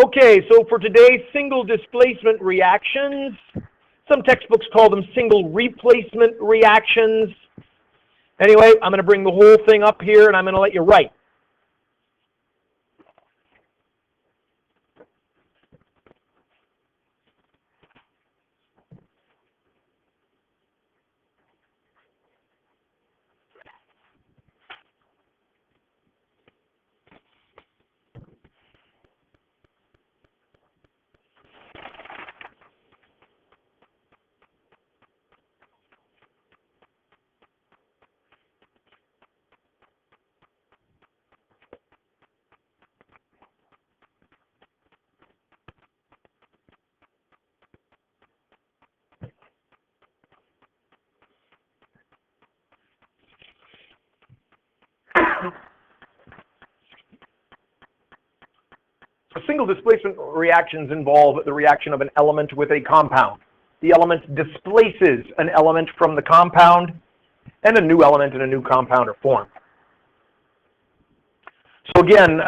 Okay, so for today's single displacement reactions, some textbooks call them single replacement reactions. Anyway, I'm going to bring the whole thing up here and I'm going to let you write. Single displacement reactions involve the reaction of an element with a compound. The element displaces an element from the compound, and a new element in a new compound are formed. So again,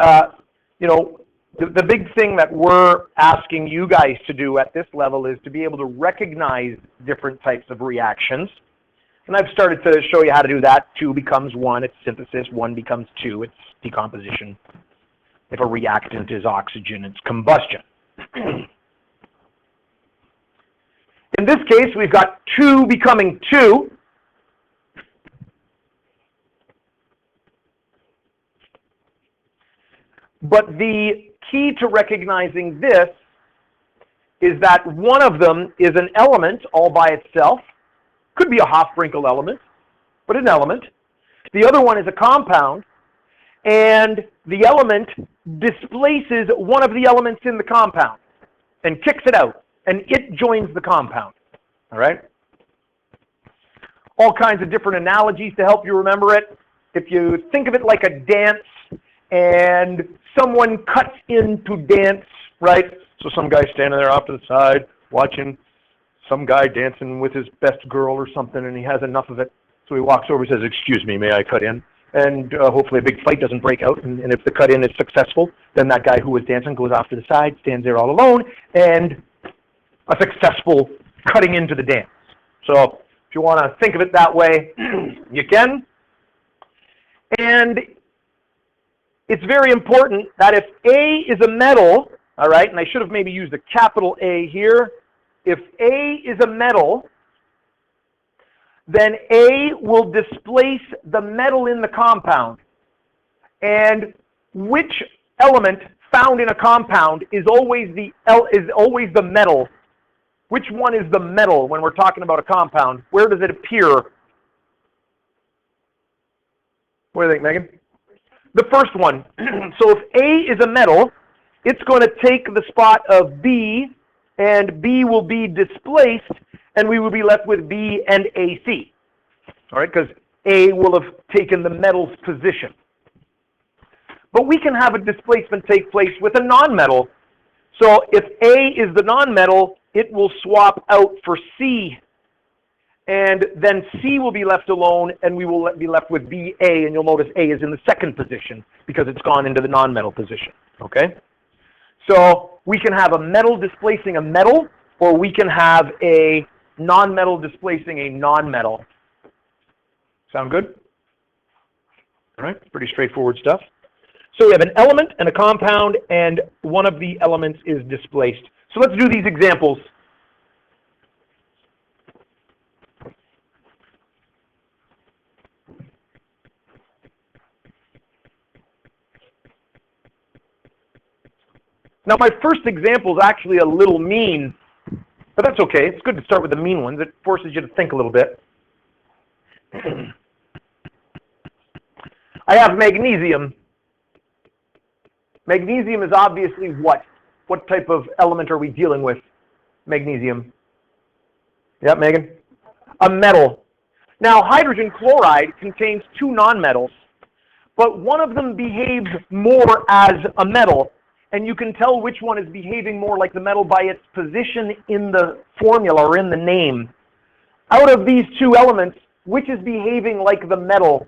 the big thing that we're asking you guys to do at this level is to be able to recognize different types of reactions. And I've started to show you how to do that. 2 becomes 1, it's synthesis. 1 becomes 2, it's decomposition. If a reactant is oxygen, it's combustion. In this case, we've got 2 becoming 2. But the key to recognizing this is that one of them is an element all by itself. Could be a Hofbrinkel element, but an element. The other one is a compound, and the element displaces one of the elements in the compound and kicks it out, and it joins the compound. All right? All kinds of different analogies to help you remember it. If you think of it like a dance, and someone cuts in to dance, right? So some guy standing there off to the side watching some guy dancing with his best girl or something, and he has enough of it. So he walks over and says, "Excuse me, may I cut in?" And hopefully a big fight doesn't break out. And if the cut in is successful, then that guy who was dancing goes off to the side, stands there all alone, and a successful cutting into the dance. So if you want to think of it that way, you can. And it's very important that if A is a metal, all right, and I should have maybe used a capital A here. If A is a metal, then A will displace the metal in the compound. And which element found in a compound is always the metal? Which one is the metal when we're talking about a compound? Where does it appear? What do you think, Megan? The first one. So if A is a metal, it's going to take the spot of B, and B will be displaced, and we will be left with B and AC. All right, because A will have taken the metal's position. But we can have a displacement take place with a nonmetal. So if A is the nonmetal, it will swap out for C. And then C will be left alone, and we will be left with BA, and you'll notice A is in the second position because it's gone into the nonmetal position, okay? So we can have a metal displacing a metal, or we can have a nonmetal displacing a nonmetal. Sound good? All right, pretty straightforward stuff. So we have an element and a compound, and one of the elements is displaced. So let's do these examples. Now, my first example is actually a little mean, but that's okay. It's good to start with the mean ones. It forces you to think a little bit. I have magnesium. Magnesium is obviously what? What type of element are we dealing with? Magnesium. Yeah, Megan? A metal. Now, hydrogen chloride contains 2 nonmetals, but one of them behaves more as a metal. And you can tell which one is behaving more like the metal by its position in the formula or in the name. Out of these 2 elements, which is behaving like the metal?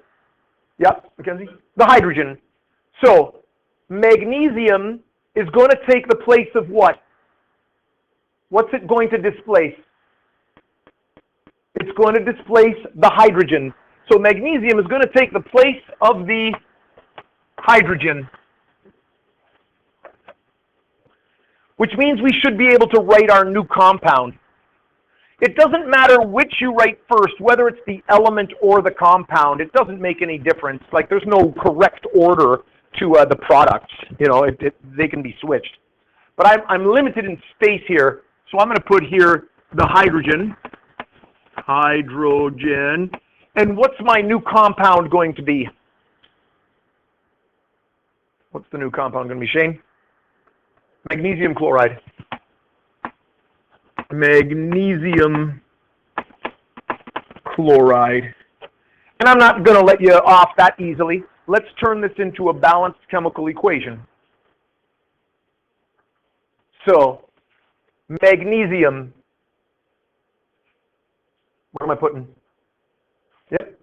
Yep, Mackenzie? The hydrogen. So magnesium is going to take the place of what? What's it going to displace? It's going to displace the hydrogen. So magnesium is going to take the place of the hydrogen, which means we should be able to write our new compound. It doesn't matter which you write first, whether it's the element or the compound. It doesn't make any difference. Like, there's no correct order to the products. You know, they can be switched. But I'm limited in space here, so I'm going to put here the hydrogen. Hydrogen. And what's my new compound going to be? What's the new compound going to be, Shane? Magnesium chloride. Magnesium chloride. And I'm not going to let you off that easily. Let's turn this into a balanced chemical equation. So, magnesium. What am I putting? Yep.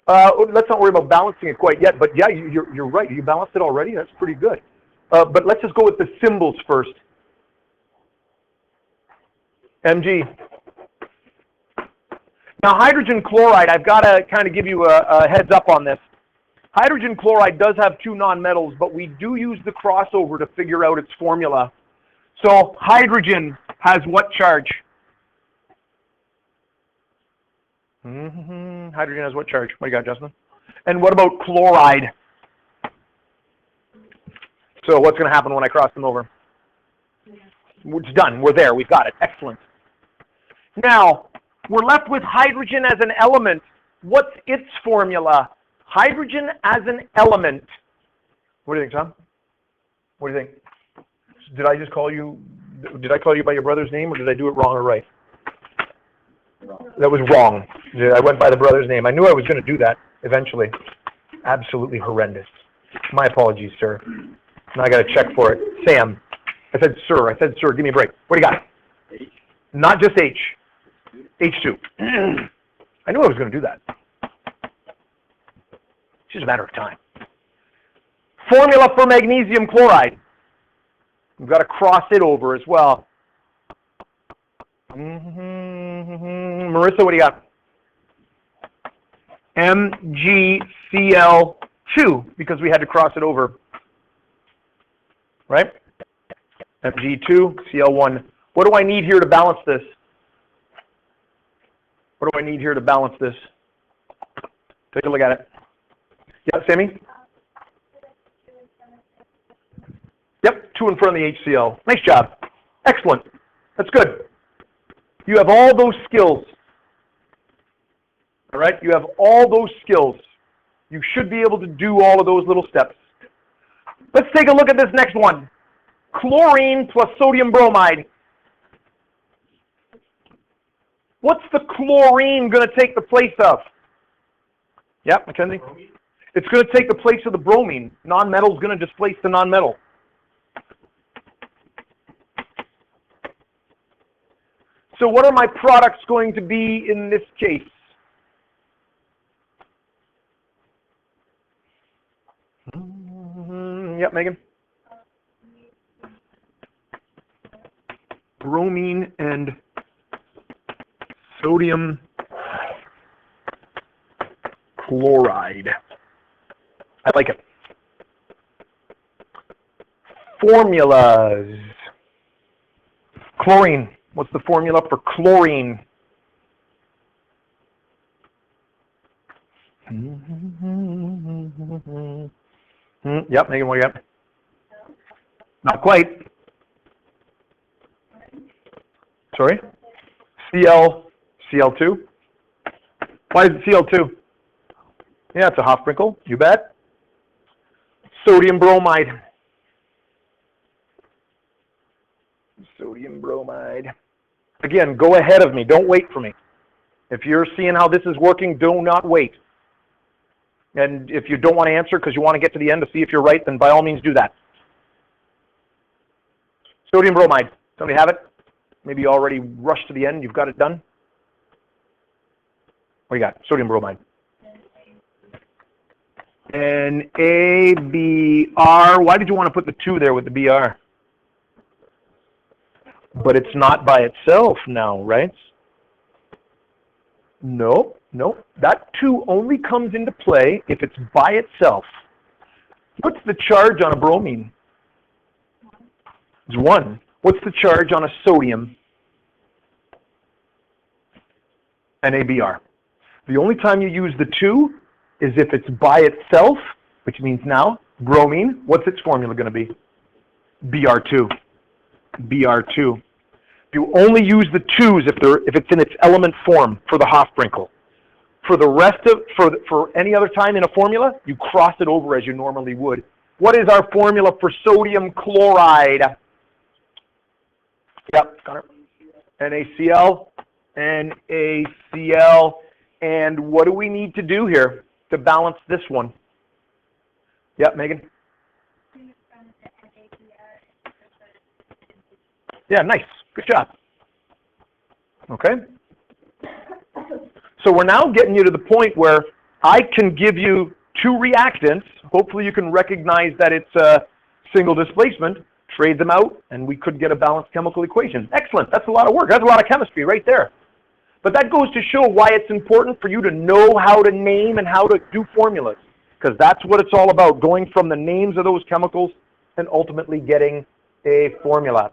Let's not worry about balancing it quite yet, but yeah, you're right. You balanced it already. That's pretty good. But let's just go with the symbols first. Mg. Now, hydrogen chloride, I've got to kind of give you a heads up on this. Hydrogen chloride does have two nonmetals, but we do use the crossover to figure out its formula. So hydrogen has what charge? Hydrogen has what charge? What do you got, Justin? And what about chloride? So what's going to happen when I cross them over? It's done. We're there. We've got it. Excellent. Now, we're left with hydrogen as an element. What's its formula? Hydrogen as an element. What do you think, Tom? What do you think? Did I just call you, did I call you by your brother's name, or did I do it wrong or right? That was wrong. I went by the brother's name. I knew I was going to do that eventually. Absolutely horrendous. My apologies, sir. Now I got to check for it. Sam. I said, sir. I said, sir, give me a break. What do you got? H. Not just H. H2. I knew I was going to do that. It's just a matter of time. Formula for magnesium chloride. We've got to cross it over as well. Marissa, what do you got? MgCl2, because we had to cross it over. Right? Mg2, Cl1. What do I need here to balance this? What do I need here to balance this? Take a look at it. Yeah, Sammy? Yep, 2 in front of the HCl. Nice job. Excellent. That's good. You have all those skills. All right? You have all those skills. You should be able to do all of those little steps. Let's take a look at this next one. Chlorine plus sodium bromide. What's the chlorine going to take the place of? Yep, Mackenzie? It's going to take the place of the bromine. Non-metal is going to displace the non-metal. So what are my products going to be in this case? Yep, Megan. Bromine and sodium chloride. I like it. Formulas. Chlorine. What's the formula for chlorine? Yep, Megan, what do you got? Not quite. Sorry? Cl2? Why is it Cl2? Yeah, it's a Hofbrinkel. You bet. Sodium bromide. Sodium bromide. Again, go ahead of me. Don't wait for me. If you're seeing how this is working, do not wait. And if you don't want to answer because you want to get to the end to see if you're right, then by all means do that. Sodium bromide. Somebody have it? Maybe you already rushed to the end. You've got it done? What do you got? Sodium bromide. NABR. Why did you want to put the 2 there with the BR? But it's not by itself now, right? No. That 2 only comes into play if it's by itself. What's the charge on a bromine? It's 1. What's the charge on a sodium? NABR. The only time you use the 2 is if it's by itself, which means now bromine. What's its formula going to be? Br2. Br2. You only use the 2s if it's in its element form for the Hofbrinkel. For the rest of for any other time in a formula, you cross it over as you normally would. What is our formula for sodium chloride? Yep, Connor. NaCl. NaCl. And what do we need to do here to balance this one? Yep, Megan. Yeah, nice. Good job. Okay. So we're now getting you to the point where I can give you 2 reactants. Hopefully you can recognize that it's a single displacement, trade them out, and we could get a balanced chemical equation. Excellent. That's a lot of work. That's a lot of chemistry right there. But that goes to show why it's important for you to know how to name and how to do formulas, because that's what it's all about, going from the names of those chemicals and ultimately getting a formula.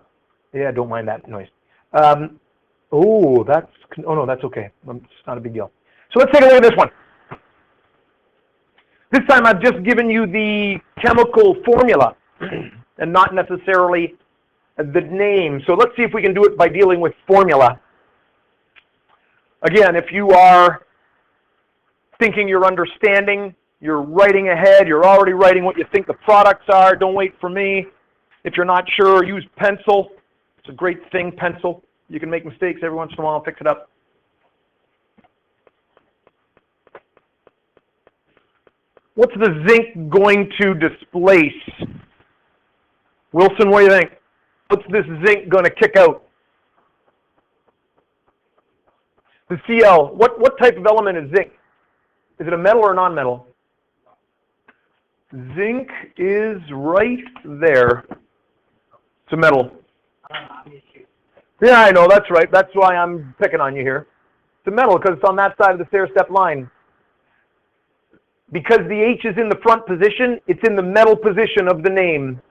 Yeah, don't mind that noise. Oh, no, that's okay. It's not a big deal. So let's take a look at this one. This time I've just given you the chemical formula and not necessarily the name. So let's see if we can do it by dealing with formula. Again, if you are thinking you're understanding, you're writing ahead, you're already writing what you think the products are, don't wait for me. If you're not sure, use pencil. It's a great thing, pencil. You can make mistakes every once in a while and fix it up. What's the zinc going to displace? Wilson, what do you think? What's this zinc going to kick out? The Cl, what type of element is zinc? Is it a metal or a non-metal? Zinc is right there. It's a metal. Yeah, I know, that's right. That's why I'm picking on you here. It's a metal because it's on that side of the stair-step line. Because the H is in the front position, it's in the metal position of the name.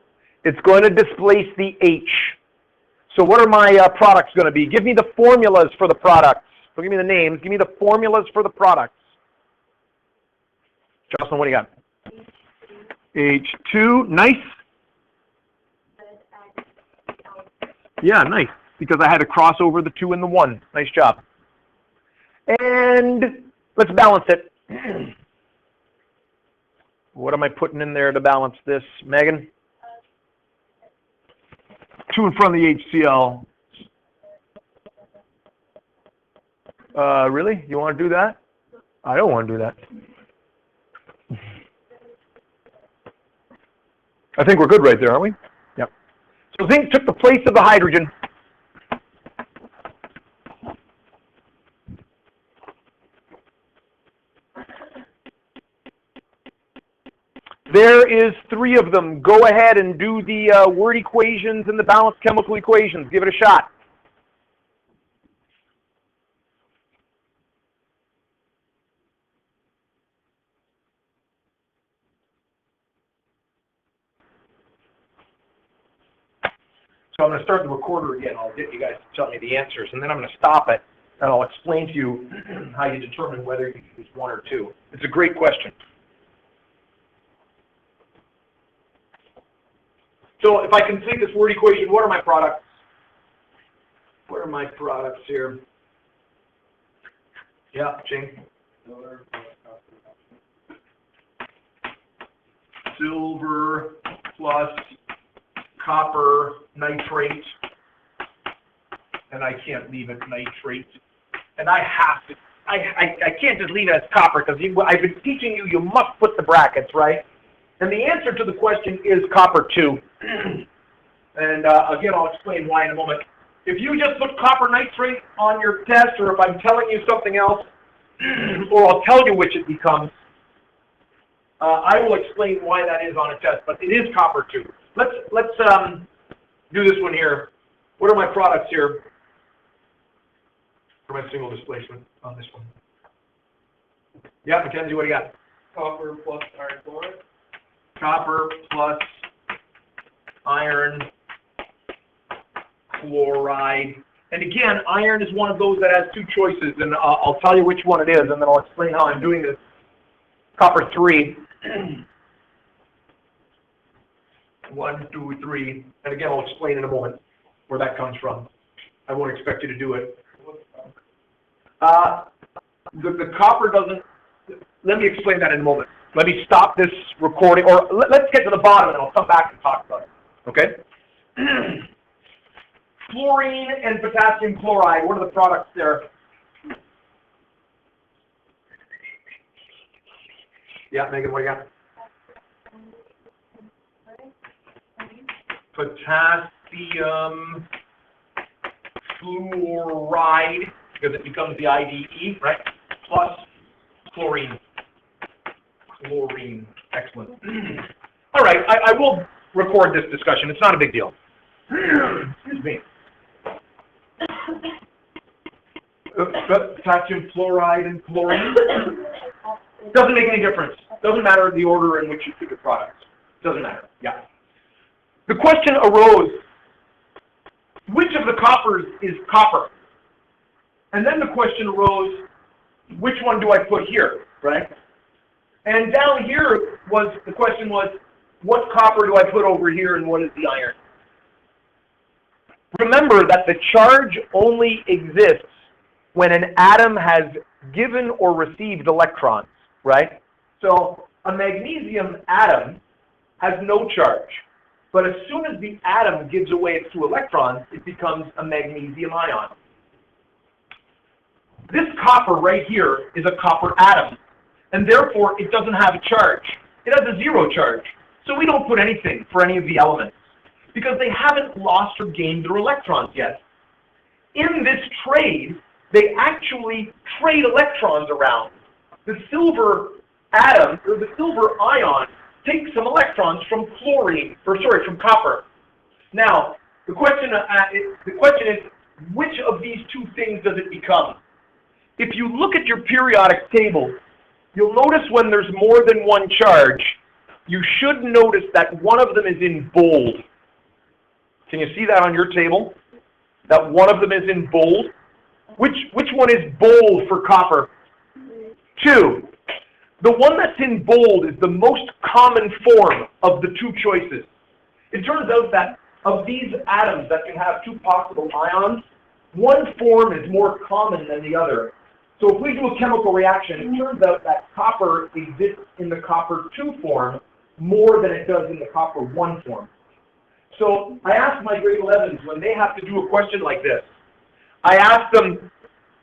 It's going to displace the H. So what are my products going to be? Give me the formulas for the products. Don't give me the names. Give me the formulas for the products. Jocelyn, what do you got? H2, nice. Yeah, nice. Because I had to cross over the 2 and the 1. Nice job. And let's balance it. What am I putting in there to balance this, Megan? 2 in front of the HCl. Really? You want to do that? I don't want to do that. I think we're good right there, aren't we? Yep. So zinc took the place of the hydrogen. There is 3 of them. Go ahead and do the word equations and the balanced chemical equations. Give it a shot. So I'm going to start the recorder again. I'll get you guys to tell me the answers, and then I'm going to stop it, and I'll explain to you how you determine whether you use 1 or 2. It's a great question. So if I complete this word equation, what are my products? What are my products here? Yeah, Jing. Silver plus copper nitrate, and I can't leave it nitrate. And I have to, I can't just leave it as copper because I've been teaching you, you must put the brackets, right? And the answer to the question is copper 2. And again, I'll explain why in a moment. If you just put copper nitrate on your test, or if I'm telling you something else, or I'll tell you which it becomes, I will explain why that is on a test, but it is copper too. Let's do this one here. What are my products here for my single displacement on this one? Yeah, Mackenzie, what do you got? Copper plus iron chloride. Copper plus iron chloride. And again, iron is one of those that has two choices, and I'll tell you which one it is, and then I'll explain how I'm doing this. Copper 3. 1, 2, 3. And again, I'll explain in a moment where that comes from. I won't expect you to do it. The copper doesn't... Let me explain that in a moment. Let me stop this recording, or let's get to the bottom, and I'll come back and talk about it. Okay? Fluorine and potassium chloride, what are the products there? Yeah, Megan, what do you got? Potassium fluoride, because it becomes the IDE, right? Plus chlorine. Chlorine. Excellent. All right, I will record this discussion. It's not a big deal. Excuse me. Potassium fluoride and chlorine. Doesn't make any difference. Doesn't matter the order in which you pick the products. Doesn't matter. Yeah. The question arose, which of the coppers is copper? And then the question arose, which one do I put here, right? And down here the question was, what copper do I put over here and what is the iron? Remember that the charge only exists when an atom has given or received electrons, right? So a magnesium atom has no charge. But as soon as the atom gives away its 2 electrons, it becomes a magnesium ion. This copper right here is a copper atom, and therefore it doesn't have a charge. It has a 0 charge. So we don't put anything for any of the elements, because they haven't lost or gained their electrons yet. In this trade, they actually trade electrons around. The silver atom, or the silver ion, takes some electrons from from copper. Now, the question is, which of these 2 things does it become? If you look at your periodic table, you'll notice when there's more than one charge, you should notice that one of them is in bold. Can you see that on your table? That one of them is in bold? Which one is bold for copper? 2. The one that's in bold is the most common form of the 2 choices. It turns out that of these atoms that can have 2 possible ions, one form is more common than the other. So if we do a chemical reaction, it turns out that copper exists in the copper 2 form more than it does in the copper 1 form. So I ask my grade 11s when they have to do a question like this, I ask them,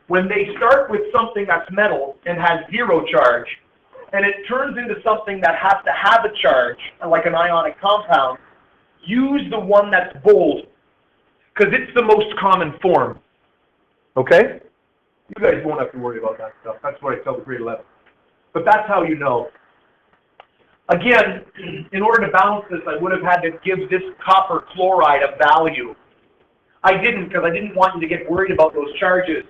when they start with something that's metal and has 0 charge, and it turns into something that has to have a charge, like an ionic compound, use the one that's bold, because it's the most common form. Okay? You guys won't have to worry about that stuff. That's what I tell the grade 11. But that's how you know. Again, in order to balance this, I would have had to give this copper chloride a value. I didn't, because I didn't want you to get worried about those charges.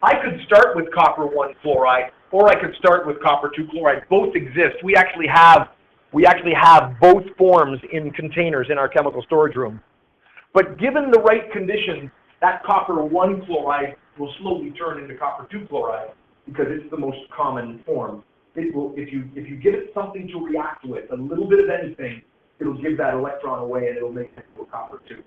I could start with copper 1 chloride, or I could start with copper 2 chloride. Both exist. We actually have both forms in containers in our chemical storage room. But given the right conditions, that copper 1 chloride will slowly turn into copper 2 chloride because it's the most common form. It will, if you give it something to react with, a little bit of anything, it'll give that electron away and it'll make it into a copper 2.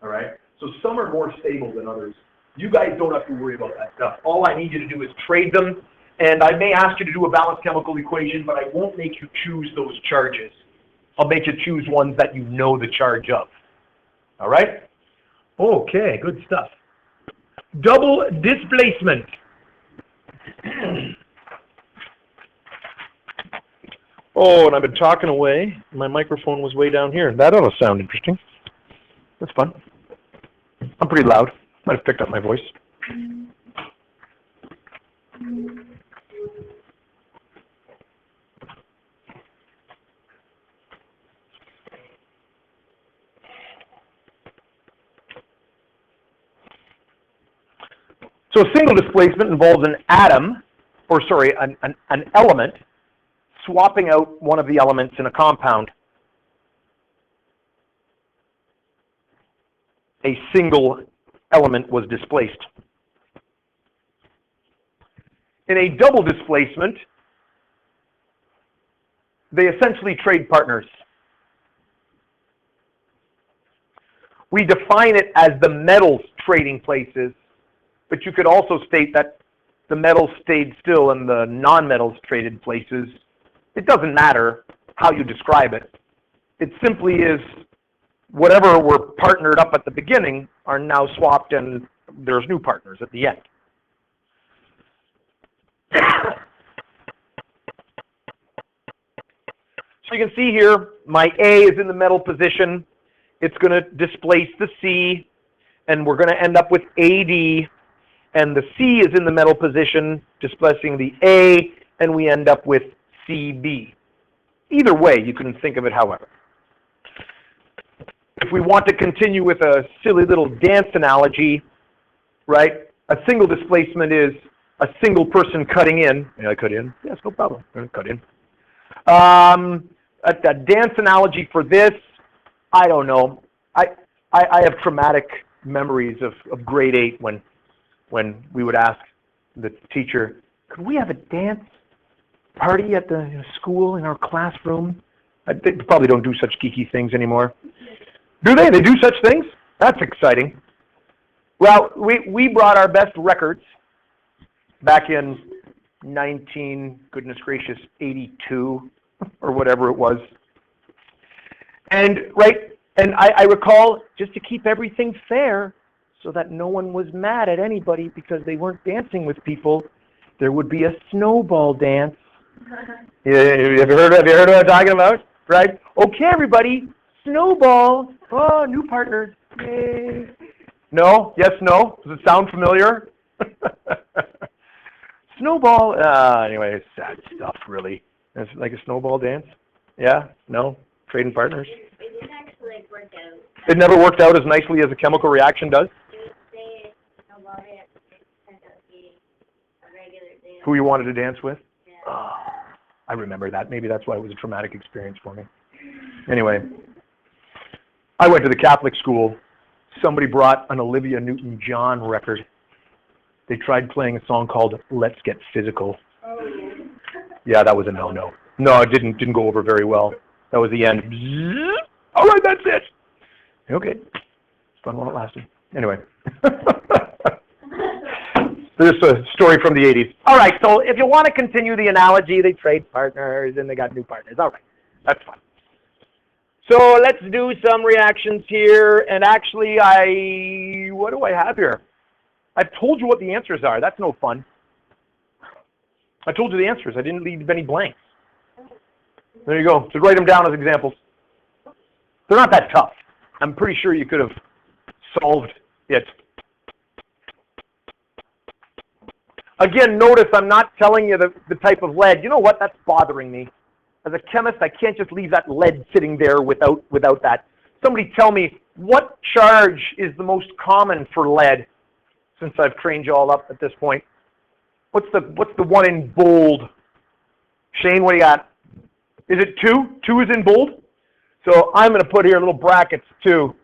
All right? So some are more stable than others. You guys don't have to worry about that stuff. All I need you to do is trade them, and I may ask you to do a balanced chemical equation, but I won't make you choose those charges. I'll make you choose ones that you know the charge of. All right? Okay, good stuff. Double displacement. Oh, and I've been talking away. My microphone was way down here. That ought to sound interesting. That's fun. I'm pretty loud. Might have picked up my voice. So a single displacement involves an atom, or sorry, an element, swapping out one of the elements in a compound. A single element was displaced. In a double displacement, they essentially trade partners. We define it as the metals trading places, but you could also state that the metals stayed still and the non-metals traded places. It doesn't matter how you describe it. It simply is whatever were partnered up at the beginning are now swapped and there's new partners at the end. So you can see here, my A is in the metal position. It's going to displace the C, and we're going to end up with AD, and the C is in the metal position, displacing the A, and we end up with CB. Either way, you can think of it however. If we want to continue with a silly little dance analogy, right? A single displacement is a single person cutting in. May I cut in? Yes, no problem. I'm going to cut in. A dance analogy for this, I don't know. I have traumatic memories of grade 8 when we would ask the teacher, could we have a dance party at the school in our classroom? They probably don't do such geeky things anymore. Do they? They do such things? That's exciting. Well, we brought our best records back in 82 or whatever it was. And I recall, just to keep everything fair so that no one was mad at anybody because they weren't dancing with people, there would be a snowball dance. Yeah, have you heard what I'm talking about? Right? Okay, everybody, snowball. Oh, new partners. Yay. No? Yes, no? Does it sound familiar? Snowball. Anyway, it's sad stuff, really. It's like a snowball dance? Yeah? No? Trading partners? It didn't actually work out. It never worked out as nicely as a chemical reaction does? It would say snowball dance, it turned out to be a regular dance. Who you wanted to dance with? Yeah. Oh, I remember that. Maybe that's why it was a traumatic experience for me. Anyway, I went to the Catholic school. Somebody brought an Olivia Newton-John record. They tried playing a song called Let's Get Physical. Oh, yeah. Yeah, that was a no-no. No, it didn't go over very well. That was the end. All right, that's it. Okay. It's fun while it lasted. Anyway. This is a story from the 80s. All right, so if you want to continue the analogy, they trade partners and they got new partners. All right, that's fine. So let's do some reactions here. And actually, what do I have here? I've told you what the answers are. That's no fun. I told you the answers. I didn't leave any blanks. There you go. So write them down as examples. They're not that tough. I'm pretty sure you could have solved it. Again, notice I'm not telling you the type of lead. You know what? That's bothering me. As a chemist, I can't just leave that lead sitting there without that. Somebody tell me, what charge is the most common for lead, since I've trained you all up at this point? What's the one in bold? Shane, what do you got? Is it 2? 2 is in bold? So I'm going to put here little brackets, 2.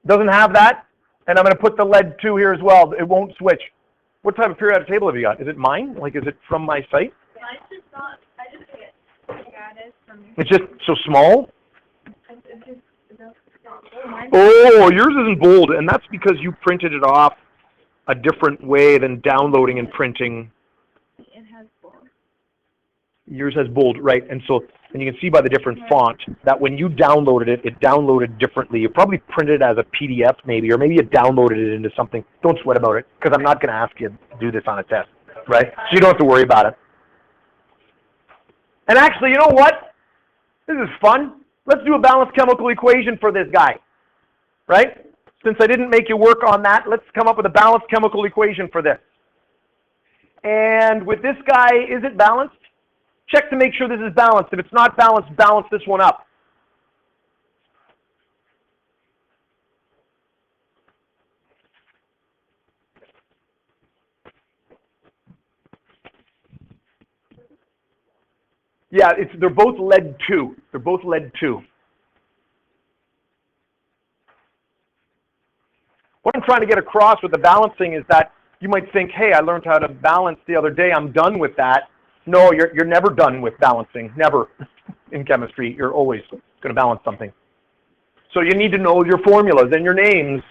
Doesn't have that? And I'm going to put the lead 2 here as well. It won't switch. What type of periodic table have you got? Is it mine? Like, is it from my site? I just got it. It's just so small? It's just, Oh, yours isn't bold, and that's because you printed it off a different way than downloading and printing. It has bold. Yours has bold, right? And you can see by the different font that when you downloaded it, it downloaded differently. You probably printed it as a PDF maybe, or maybe you downloaded it into something. Don't sweat about it, because I'm not going to ask you to do this on a test, right? So you don't have to worry about it. And actually, you know what? This is fun. Let's do a balanced chemical equation for this guy, right? Since I didn't make you work on that, let's come up with a balanced chemical equation for this. And with this guy, is it balanced? Check to make sure this is balanced. If it's not balanced, balance this one up. Yeah, they're both lead 2. They're both lead 2. What I'm trying to get across with the balancing is that you might think, hey, I learned how to balance the other day, I'm done with that. No, you're never done with balancing, never. In chemistry, you're always going to balance something. So you need to know your formulas and your names.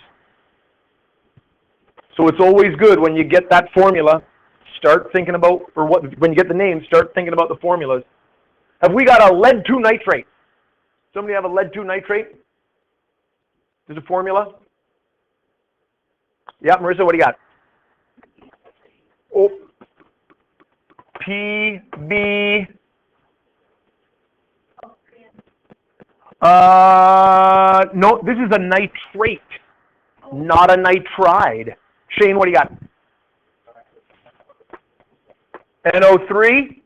So it's always good when you get that formula, start thinking about, when you get the name, start thinking about the formulas. Have we got a lead 2 nitrate? Somebody have a lead 2 nitrate? There's a formula? Yeah, Marissa, what do you got? Oh, PB. No, this is a nitrate, not a nitride. Shane, what do you got? NO3,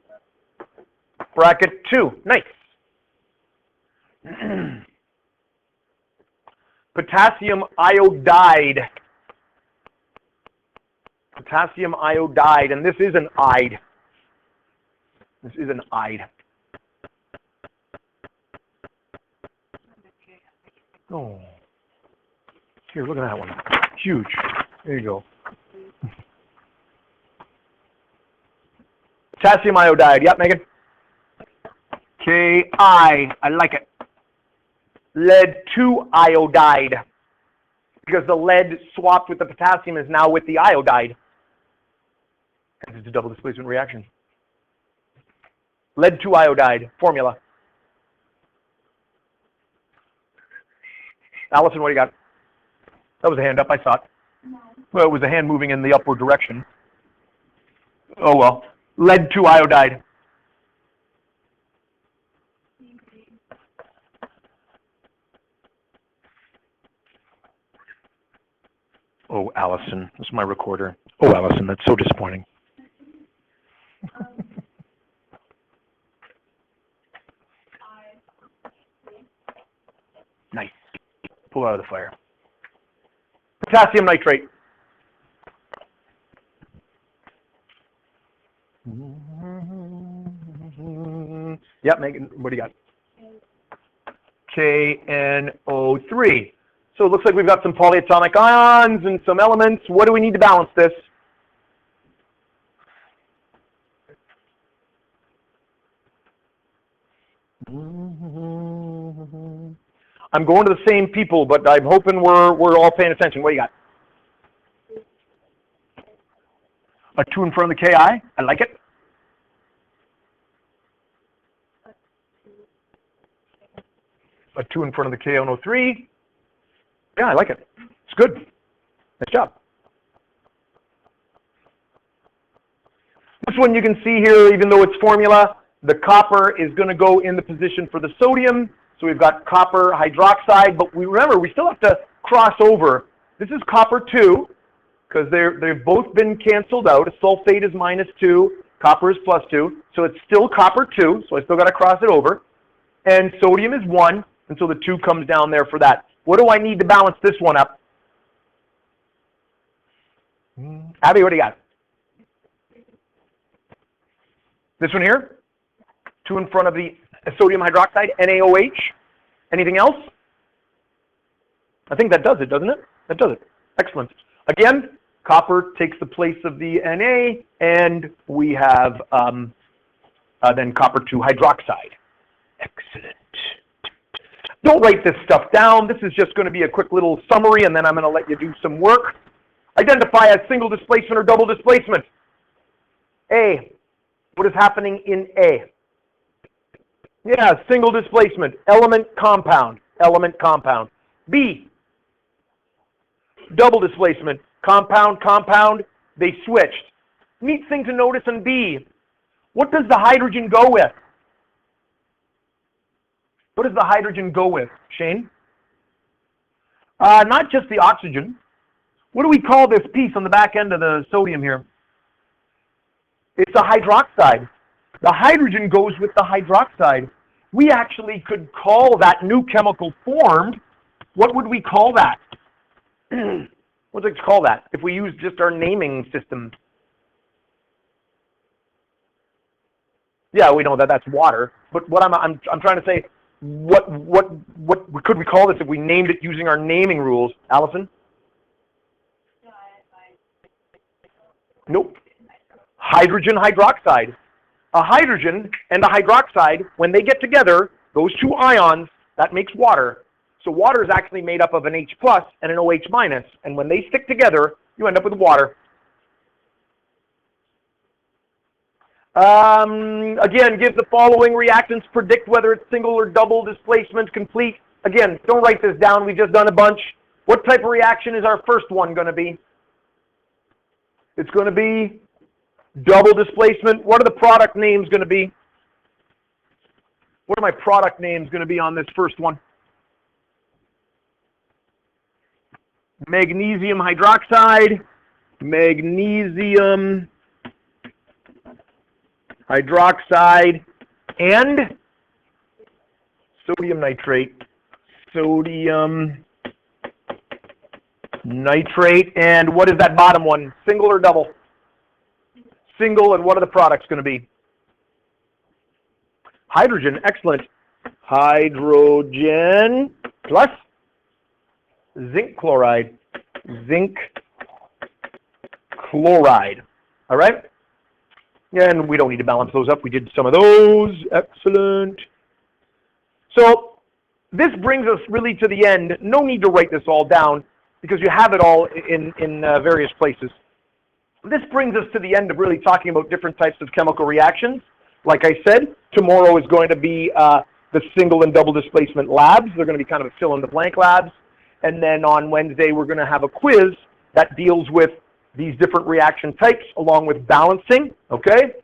bracket 2. Nice. Potassium iodide. Potassium iodide, and this is an ide. This is an ide. Oh. Here, look at that one. Huge. There you go. Potassium iodide. Yep, Megan. Ki. I like it. Lead 2 iodide. Because the lead swapped with the potassium is now with the iodide. It's a double displacement reaction. Lead 2 iodide. Formula. Allison, what do you got? That was a hand up, I saw it. No. Well, it was a hand moving in the upward direction. Oh well. Lead 2 iodide. Oh, Allison, this is my recorder. Oh, Allison, that's so disappointing. Nice. Pull out of the fire. Potassium nitrate. Yep, Megan, what do you got? KNO3. So it looks like we've got some polyatomic ions and some elements. What do we need to balance this? I'm going to the same people, but I'm hoping we're all paying attention. What do you got? A 2 in front of the KI? I like it. A 2 in front of the KNO3. Yeah, I like it. It's good. Nice job. This one you can see here, even though it's formula, the copper is going to go in the position for the sodium. So we've got copper hydroxide, but remember, we still have to cross over. This is copper 2, because they've both been canceled out. A sulfate is -2, copper is +2, so it's still copper 2, so I still got to cross it over. And sodium is 1, and so the 2 comes down there for that. What do I need to balance this one up? Abby, what do you got? This one here? 2 in front of the sodium hydroxide, NaOH. Anything else? I think that does it, doesn't it? That does it. Excellent. Again, copper takes the place of the Na, and we have then copper 2 hydroxide. Excellent. Don't write this stuff down. This is just going to be a quick little summary, and then I'm going to let you do some work. Identify as single displacement or double displacement. A. What is happening in A? Yeah, single displacement, element compound, element compound. B. Double displacement, compound, compound, they switched. Neat thing to notice in B. What does the hydrogen go with? What does the hydrogen go with, Shane? Not just the oxygen. What do we call this piece on the back end of the sodium here? It's a hydroxide. The hydrogen goes with the hydroxide. We actually could call that new chemical formed. What would we call that? What would we call that if we use just our naming system? Yeah, we know that that's water. But what I'm trying to say, what could we call this if we named it using our naming rules, Allison? Nope. Hydrogen hydroxide. A hydrogen and a hydroxide, when they get together, those two ions, that makes water. So water is actually made up of an H plus and an OH minus, and when they stick together, you end up with water. Again, give the following reactants, predict whether it's single or double displacement, complete. Again, don't write this down, we've just done a bunch. What type of reaction is our first one going to be? It's going to be double displacement. What are the product names going to be? What are my product names going to be on this first one? Magnesium hydroxide, magnesium hydroxide, and sodium nitrate. Sodium nitrate, and what is that bottom one? Single or double? Single, and what are the products going to be? Hydrogen, excellent. Hydrogen plus zinc chloride. Zinc chloride. All right? And we don't need to balance those up. We did some of those. Excellent. So this brings us really to the end. No need to write this all down because you have it all in various places. This brings us to the end of really talking about different types of chemical reactions. Like I said, tomorrow is going to be the single and double displacement labs. They're going to be kind of fill-in-the-blank labs. And then on Wednesday, we're going to have a quiz that deals with these different reaction types along with balancing, okay?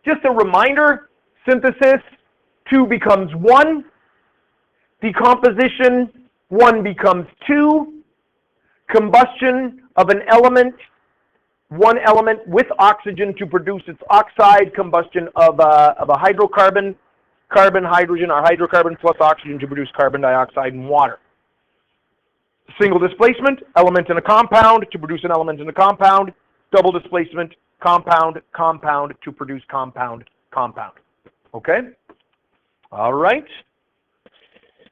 Just a reminder, synthesis, 2 becomes 1. Decomposition, 1 becomes 2. Combustion of an element, one element with oxygen to produce its oxide. Combustion of a hydrocarbon, carbon, hydrogen, or hydrocarbon plus oxygen to produce carbon dioxide and water. Single displacement, element in a compound to produce an element in a compound. Double displacement, compound, compound to produce compound, compound. Okay? All right.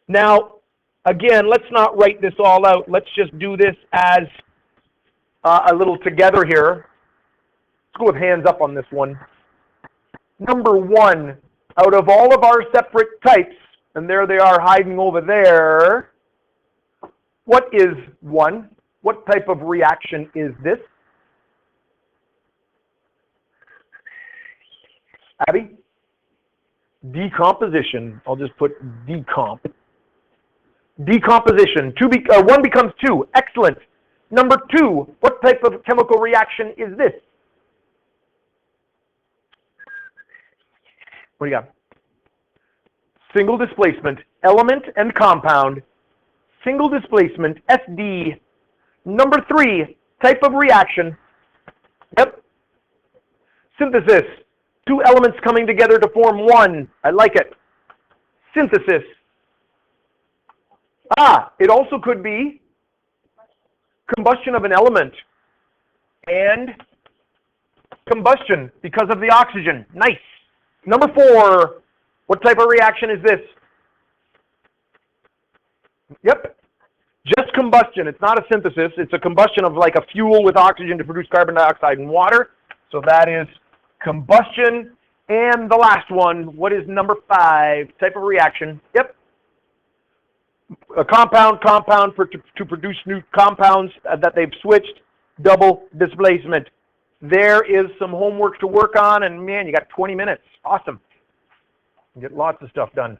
Now, again, let's not write this all out. Let's just do this as a little together here. Let's go with hands up on this one. Number 1, out of all of our separate types, and there they are hiding over there, what is 1? What type of reaction is this? Abby? Decomposition. I'll just put decomp. Decomposition. 1 becomes 2. Excellent. Number 2, what type of chemical reaction is this? What do you got? Single displacement, element and compound. Single displacement, SD. Number 3, type of reaction. Yep. Synthesis. 2 elements coming together to form 1. I like it. Synthesis. It also could be combustion of an element and combustion because of the oxygen. Nice. Number 4, what type of reaction is this? Yep. Just combustion. It's not a synthesis. It's a combustion of like a fuel with oxygen to produce carbon dioxide and water. So that is combustion. And the last one, what is number 5? Type of reaction. Yep. A compound to produce new compounds that they've switched. Double displacement. There is some homework to work on, and man, you got 20 minutes. Awesome. You get lots of stuff done.